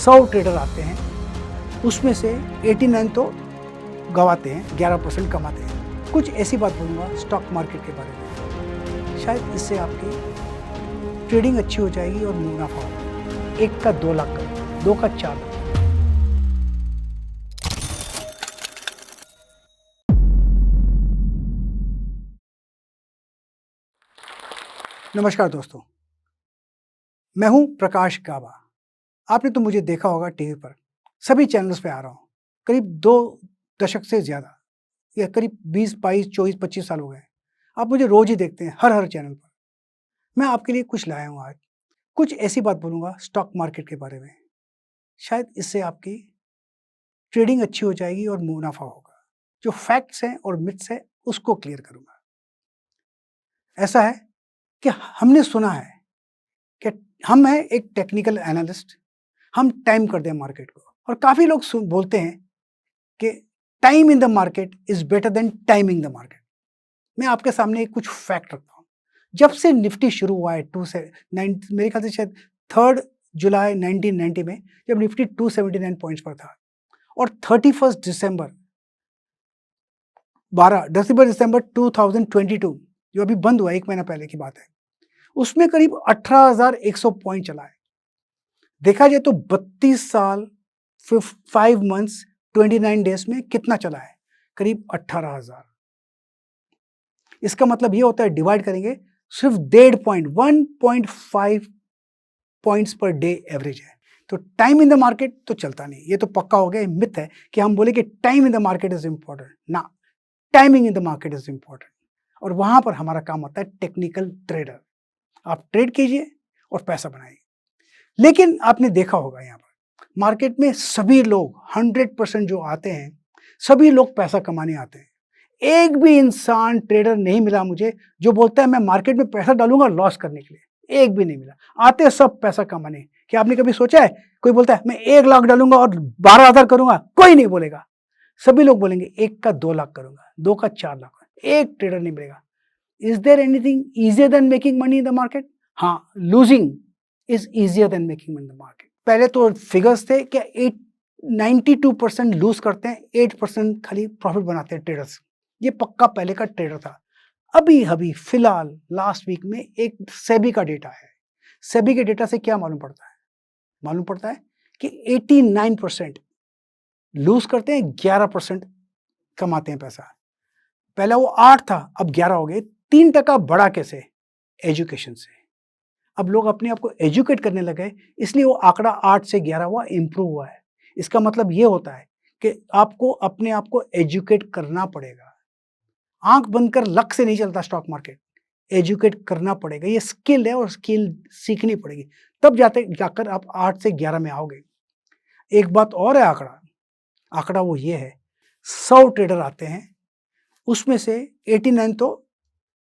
100 trader आते हैं, उसमें से 89 तो गवाते हैं, 11% कमाते हैं। कुछ ऐसी बात बोलूँगा स्टॉक मार्केट के बारे में, शायद इससे आपकी ट्रेडिंग अच्छी हो जाएगी और मुनाफा होगा। 1 का 2 लाख करो, 2 का 4 लाख। नमस्कार दोस्तों, मैं हूं प्रकाश गाबा। आपने तो मुझे देखा होगा टीवी पर, सभी चैनल्स पे आ रहा हूं। करीब 2 दशक से ज़्यादा, या करीब 20, 22, 24, 25 साल हो गए। आप मुझे रोज़ ही देखते हैं, हर चैनल पर। मैं आपके लिए कुछ लाया हूं आज। कुछ ऐसी बात बोलूँगा स्टॉक मार्केट के बारे में, शायद इससे आपकी ट्रेडिंग अच्छी हो जाएगी और मुनाफा होगा। जो फैक्ट्स हैं और मिथ्स हैं, उसको क्लियर करूँगा। ऐसा है कि हमने सुना है कि हम हैं एक टेक्निकल एनालिस्ट, हम टाइम करते हैं मार्केट को, और काफ़ी लोग बोलते हैं कि time in the market is better than timing the market. मैं आपके सामने कुछ फैक्ट रखता हूँ। जब से निफ्टी शुरू हुआ है मेरे ख्याल से शायद 3 जुलाई 1990 में, जब निफ्टी 279 पॉइंट्स पर था, और 31 दिसंबर 2022 जो अभी बंद हुआ, 1 महीना पहले की बात है, उसमें करीब 18,100 पॉइंट चला है। देखा जाए तो 32 साल 5 मंथ्स 29 डेज में कितना चला है? करीब 18,000। इसका मतलब ये होता है, डिवाइड करेंगे, सिर्फ 1.5 पॉइंट्स पर डे एवरेज है। तो टाइम इन द मार्केट तो चलता नहीं, ये तो पक्का हो गया। मिथ है कि हम बोले कि time in the market is important ना, timing in the market is important. और वहां पर हमारा काम होता है टेक्निकल ट्रेडर। आप ट्रेड कीजिए और पैसा बनाइए। लेकिन आपने देखा होगा, यहाँ पर मार्केट में सभी लोग 100% जो आते हैं, सभी लोग पैसा कमाने आते हैं। एक भी इंसान ट्रेडर नहीं मिला मुझे जो बोलता है मैं मार्केट में पैसा डालूंगा लॉस करने के लिए। एक भी नहीं मिला। आते सब पैसा कमाने। क्या आपने कभी सोचा है, कोई बोलता है मैं 1 लाख डालूंगा और 12,000 करूंगा? कोई नहीं बोलेगा। सभी लोग बोलेंगे 1 का 2 लाख करूंगा, 2 का 4 लाख। एक ट्रेडर नहीं मिलेगा। Is there anything easier than making money in the market? हाँ, losing is easier than making money in the market. पहले तो फिगर्स थे कि 92% लूज करते हैं, 8% खाली प्रॉफिट बनाते हैं ट्रेडर्स। ये पक्का पहले का ट्रेडर था। अभी फिलहाल लास्ट वीक में एक सेबी का डेटा है। सेबी के डेटा से क्या मालूम पड़ता है? मालूम पड़ता है कि 89% लूज करते हैं, 11% कमाते हैं पैसा। पहले वो 8 था, अब 11 हो गए। 3% बढ़ा कैसे? एजुकेशन से। अब लोग अपने आप को एजुकेट करने लगे, इसलिए वो आंकड़ा 8 से 11 हुआ, इंप्रूव हुआ है। इसका मतलब ये होता है कि आपको अपने आप को एजुकेट करना पड़ेगा। आंख बंद कर लक से नहीं चलता स्टॉक मार्केट, एजुकेट करना पड़ेगा। ये स्किल है और स्किल सीखनी पड़ेगी, तब जाकर आप 8 से 11 में आओगे। एक बात और है, आंकड़ा वो ये है, 100 ट्रेडर आते हैं, उसमें से 89 तो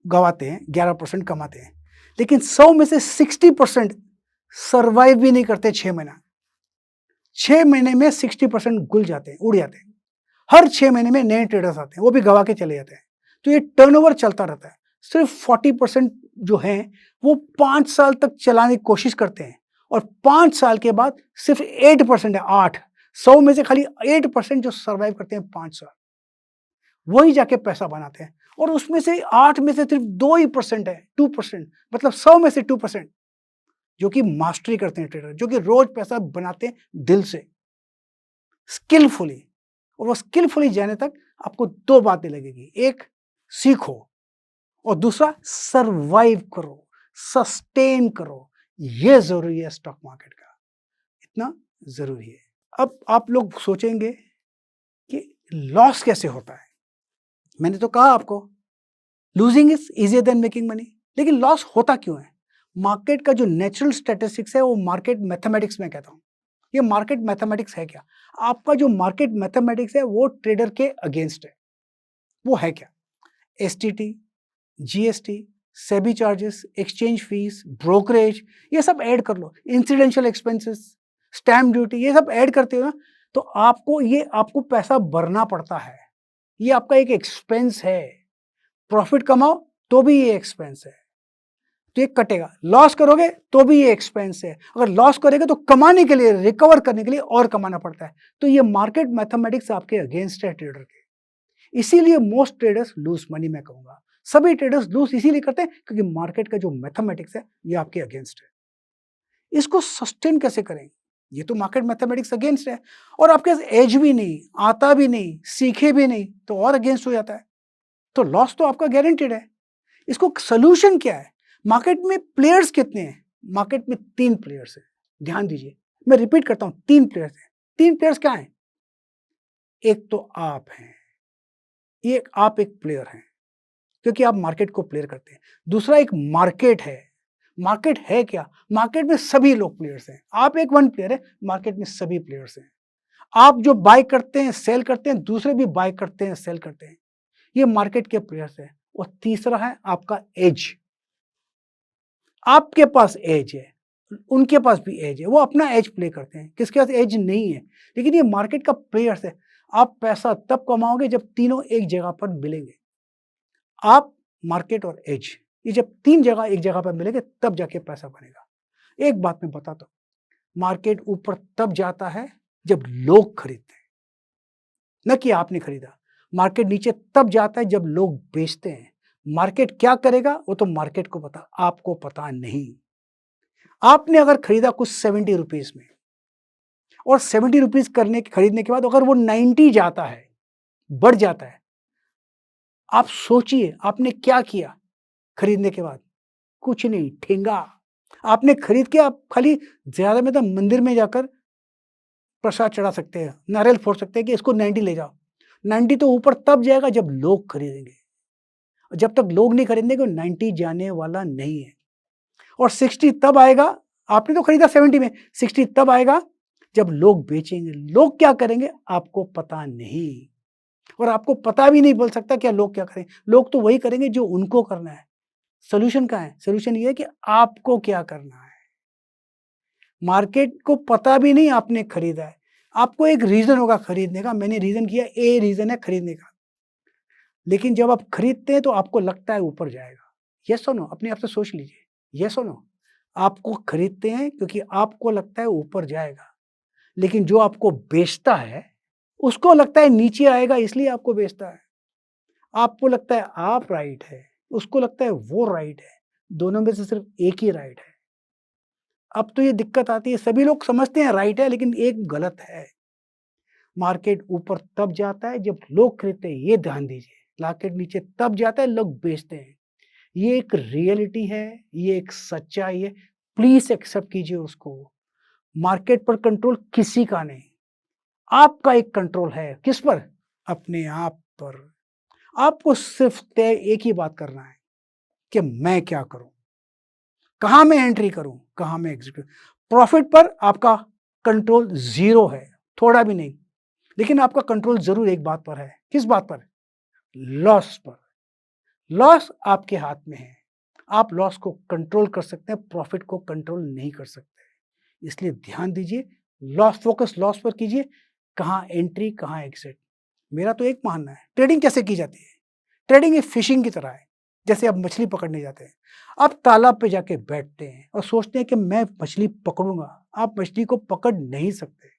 गवाते हैं, 11% कमाते हैं। लेकिन 100 में से 60% सर्वाइव भी नहीं करते 6 महीना। 6 महीने में 60% घुल जाते हैं, उड़ जाते हैं। हर 6 महीने में नए ट्रेडर्स आते हैं, वो भी गवा के चले जाते हैं। तो ये टर्नओवर चलता रहता है। सिर्फ 40% जो हैं वो 5 साल तक चलाने की कोशिश करते हैं, और 5 साल के बाद सिर्फ 8% है, 8। 100 में से खाली 8% जो सर्वाइव करते हैं 5 साल, वही जाके पैसा बनाते हैं। और उसमें से 8 में से सिर्फ 2% है, 2%, मतलब 100 में से 2% जो कि मास्टरी करते हैं ट्रेडर, जो कि रोज पैसा बनाते हैं दिल से, स्किलफुली। और वो स्किलफुली जाने तक आपको 2 बातें लगेगी, एक सीखो और दूसरा सरवाइव करो, सस्टेन करो। ये जरूरी है स्टॉक मार्केट का, इतना जरूरी है। अब आप लोग सोचेंगे कि लॉस कैसे होता है। मैंने तो कहा आपको, losing is easier than making money. लेकिन लॉस होता क्यों है? मार्केट का जो नेचुरल स्टैटिस्टिक्स है, वो मार्केट मैथमेटिक्स में कहता हूं। ये मार्केट मैथमेटिक्स है क्या? आपका जो मार्केट मैथमेटिक्स है वो ट्रेडर के अगेंस्ट है। वो है क्या? STT, GST, SEBI charges, exchange fees, brokerage, ये सब ऐड कर लो, इंसिडेंशियल एक्सपेंसेस, स्टैम्प ड्यूटी, ये सब ऐड करते हो ना, तो आपको पैसा भरना पड़ता है। ये आपका एक एक्सपेंस है। प्रॉफिट कमाओ तो भी ये एक्सपेंस है। तो ये कटेगा। लॉस करोगे तो भी ये एक्सपेंस है, अगर लॉस करेगा तो कमाने के लिए, रिकवर करने के लिए और कमाना पड़ता है। तो ये मार्केट मैथमेटिक्स आपके अगेंस्ट है ट्रेडर के, इसीलिए मोस्ट ट्रेडर्स लूज मनी। मैं कहूंगा सभी ट्रेडर्स लूज इसीलिए करते हैं क्योंकि मार्केट का जो मैथमेटिक्स है ये आपके अगेंस्ट है। इसको सस्टेन कैसे करेंगे? ये तो मार्केट मैथमेटिक्स अगेंस्ट है, और आपके पास एज भी नहीं, आता भी नहीं, सीखे भी नहीं, तो और अगेंस्ट हो जाता है, तो लॉस तो आपका गारंटेड है। इसको सोल्यूशन क्या है? मार्केट में प्लेयर्स कितने हैं? मार्केट में 3 प्लेयर्स हैं, ध्यान दीजिए, मैं रिपीट करता हूं, 3 प्लेयर्स हैं। 3 प्लेयर्स क्या हैं? एक तो आप हैं, आप एक प्लेयर हैं क्योंकि आप मार्केट को प्लेयर करते हैं। दूसरा एक मार्केट है। मार्केट है क्या? मार्केट में सभी लोग प्लेयर्स हैं। आप एक वन प्लेयर है, मार्केट में सभी प्लेयर्स हैं। आप जो बाय करते हैं, सेल करते हैं, दूसरे भी बाय करते हैं, सेल करते हैं, ये मार्केट के प्लेयर्स हैं। और तीसरा है आपका एज। आपके पास एज है, उनके पास भी एज है, वो अपना एज प्ले करते हैं। किसके पास एज नहीं है, लेकिन ये मार्केट का प्लेयर्स है। आप पैसा तब कमाओगे जब तीनों एक जगह पर मिलेंगे। आप, मार्केट और एज, ये जब 3 जगह एक जगह पर मिलेंगे तब जाके पैसा बनेगा। एक बात मैं बताता हूं, मार्केट ऊपर तब जाता है जब लोग खरीदते हैं, न कि आपने खरीदा। मार्केट नीचे तब जाता है जब लोग बेचते हैं। मार्केट क्या करेगा वो तो मार्केट को पता, आपको पता नहीं। आपने अगर खरीदा कुछ 70 रुपीज में, और 70 रुपीज खरीदने के बाद अगर वो 90 जाता है, बढ़ जाता है, आप सोचिए आपने क्या किया खरीदने के बाद? कुछ नहीं, ठेंगा। आपने खरीद के आप खाली ज्यादा में तो मंदिर में जाकर प्रसाद चढ़ा सकते हैं, नारियल फोड़ सकते हैं कि इसको 90 ले जाओ। 90 तो ऊपर तब जाएगा जब लोग खरीदेंगे, जब तक लोग नहीं खरीदेंगे 90 जाने वाला नहीं है। और 60 तब आएगा, आपने तो खरीदा 70 में, 60 तब आएगा जब लोग बेचेंगे। लोग क्या करेंगे आपको पता नहीं, और आपको पता भी नहीं बोल सकता क्या लोग क्या करें। लोग तो वही करेंगे जो उनको करना है। सोल्यूशन क्या है? सोल्यूशन ये है कि आपको क्या करना है। मार्केट को पता भी नहीं आपने खरीदा है, आपको एक रीजन होगा खरीदने का, मैंने रीजन किया, ए रीजन है खरीदने का, लेकिन जब आप खरीदते हैं तो आपको लगता है ऊपर जाएगा। यस और नो? अपने आप से सोच लीजिए, यस और नो? आपको खरीदते हैं क्योंकि आपको लगता है ऊपर जाएगा, लेकिन जो आपको बेचता है उसको लगता है नीचे आएगा, इसलिए आपको बेचता है। आपको लगता है आप राइट है, उसको लगता है वो राइट है, दोनों में से सिर्फ एक ही राइट है। अब तो ये दिक्कत आती है, सभी लोग समझते हैं राइट है लेकिन एक गलत है। मार्केट ऊपर तब जाता है जब लोग खरीदते हैं, ये ध्यान दीजिए। मार्केट नीचे तब जाता है लोग बेचते हैं। ये एक रियलिटी है, ये एक सच्चाई है, प्लीज एक्सेप्ट कीजिए उसको। मार्केट पर कंट्रोल किसी का नहीं, आपका एक कंट्रोल है। किस पर? अपने आप पर। आपको सिर्फ तय एक ही बात करना है कि मैं क्या करूं, कहां मैं एंट्री करूं, कहां मैं एग्जिट करूं। प्रॉफिट पर आपका कंट्रोल जीरो है, थोड़ा भी नहीं। लेकिन आपका कंट्रोल जरूर एक बात पर है। किस बात पर? लॉस पर। लॉस आपके हाथ में है, आप लॉस को कंट्रोल कर सकते हैं, प्रॉफिट को कंट्रोल नहीं कर सकते। इसलिए ध्यान दीजिए, लॉस फोकस लॉस पर कीजिए, कहां एंट्री कहां एग्जिट। मेरा तो एक मानना है, ट्रेडिंग कैसे की जाती है? ट्रेडिंग एक फिशिंग की तरह है, जैसे आप मछली पकड़ने जाते हैं। आप तालाब पे जाके बैठते हैं और सोचते हैं कि मैं मछली पकड़ूंगा। आप मछली को पकड़ नहीं सकते,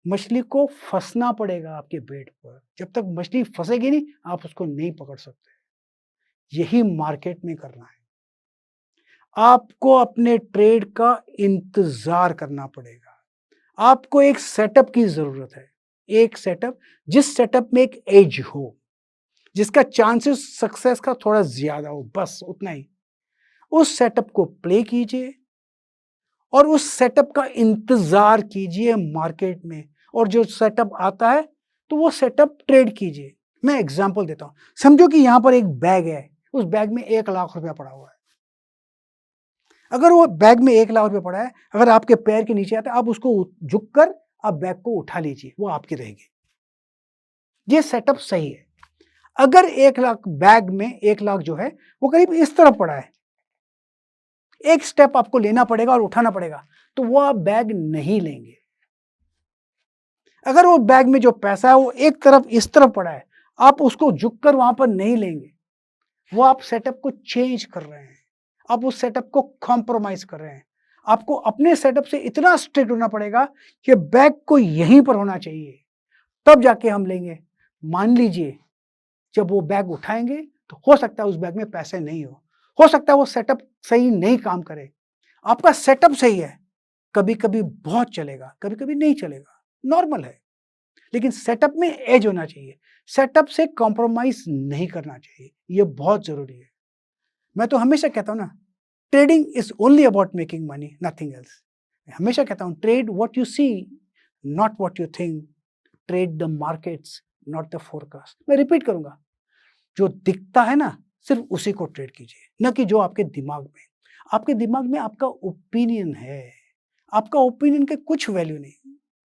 मछली को फंसना पड़ेगा आपके पेट पर। जब तक मछली फंसेगी नहीं आप उसको नहीं पकड़ सकते। यही मार्केट में करना है, आपको अपने ट्रेड का इंतजार करना पड़ेगा। आपको एक सेटअप की जरूरत है, एक सेटअप, जिस सेटअप में एक एज हो, जिसका चांसेस सक्सेस का थोड़ा ज्यादा हो, बस उतना ही। उस सेटअप को प्ले कीजिए और उस सेटअप का इंतजार कीजिए मार्केट में, और जो सेटअप आता है तो वो सेटअप ट्रेड कीजिए। मैं एग्जांपल देता हूं, समझो कि यहां पर एक बैग है, उस बैग में 1 लाख रुपया पड़ा हुआ है। अगर वो बैग में 1 लाख रुपया पड़ा है, अगर आपके पैर के नीचे आता है, आप उसको झुककर आप बैग को उठा लीजिए, वो आपकी रहेगी। ये सेटअप सही है। अगर 1 लाख बैग में 1 लाख जो है वो करीब इस तरफ पड़ा है, एक स्टेप आपको लेना पड़ेगा और उठाना पड़ेगा, तो वो आप बैग नहीं लेंगे। अगर वो बैग में जो पैसा है वो एक तरफ इस तरफ पड़ा है, आप उसको झुककर वहां पर नहीं लेंगे, वो आप सेटअप को चेंज कर रहे हैं। आप उस सेटअप को कॉम्प्रोमाइज कर रहे हैं। आपको अपने सेटअप से इतना स्ट्रिक्ट होना पड़ेगा कि बैग को यहीं पर होना चाहिए, तब जाके हम लेंगे। मान लीजिए जब वो बैग उठाएंगे तो हो सकता है उस बैग में पैसे नहीं हो सकता है वो सेटअप सही नहीं काम करे। आपका सेटअप सही है, कभी कभी बहुत चलेगा, कभी कभी नहीं चलेगा, नॉर्मल है, लेकिन सेटअप में एज होना चाहिए, सेटअप से कॉम्प्रोमाइज नहीं करना चाहिए, ये बहुत जरूरी है। मैं तो हमेशा कहता हूं ना, trading is only about making money, nothing else. मैं हमेशा कहता हूं, trade what you see, not what you think, trade the markets, not the forecast. मैं रिपीट करूंगा, जो दिखता है ना सिर्फ उसी को ट्रेड कीजिए, न कि जो आपके दिमाग में। आपके दिमाग में आपका ओपिनियन है, आपका ओपिनियन के कुछ वैल्यू नहीं,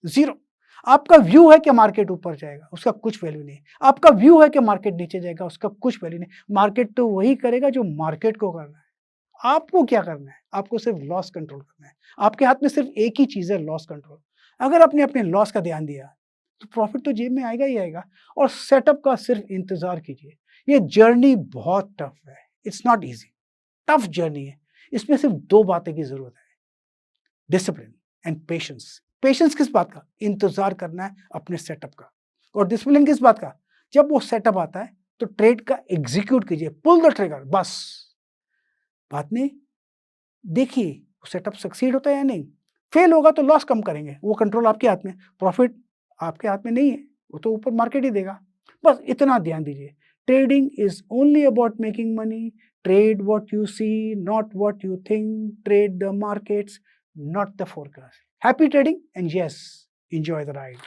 जीरो। आपका व्यू है कि मार्केट ऊपर जाएगा, उसका कुछ वैल्यू नहीं। आपका व्यू है कि मार्केट नीचे जाएगा, उसका कुछ वैल्यू नहीं। मार्केट तो वही करेगा जो मार्केट को करना है। आपको क्या करना है? आपको सिर्फ लॉस कंट्रोल करना है। आपके हाथ में सिर्फ एक ही चीज है, लॉस कंट्रोल। अगर आपने अपने लॉस का ध्यान दिया तो प्रॉफिट तो जेब में आएगा ही आएगा। और सेटअप का सिर्फ इंतजार कीजिए। ये जर्नी बहुत टफ है, it's not easy, tough journey है। इसमें सिर्फ दो बातें की जरूरत है, डिसिप्लिन एंड पेशेंस। पेशेंस किस बात का? इंतजार करना है अपने सेटअप का। और डिसिप्लिन किस बात का? जब वो सेटअप आता है तो ट्रेड का एग्जीक्यूट कीजिए, पुल द ट्रिगर, बस। बाद में देखिए वो सेटअप सक्सीड होता है या नहीं। फेल होगा तो लॉस कम करेंगे, वो कंट्रोल आपके हाथ में, प्रॉफिट आपके हाथ में नहीं है, वो तो ऊपर मार्केट ही देगा। बस इतना ध्यान दीजिए, trading is only about making money, trade what you see, not what you think, trade the markets, not the forecast. Happy trading and yes, enjoy the ride.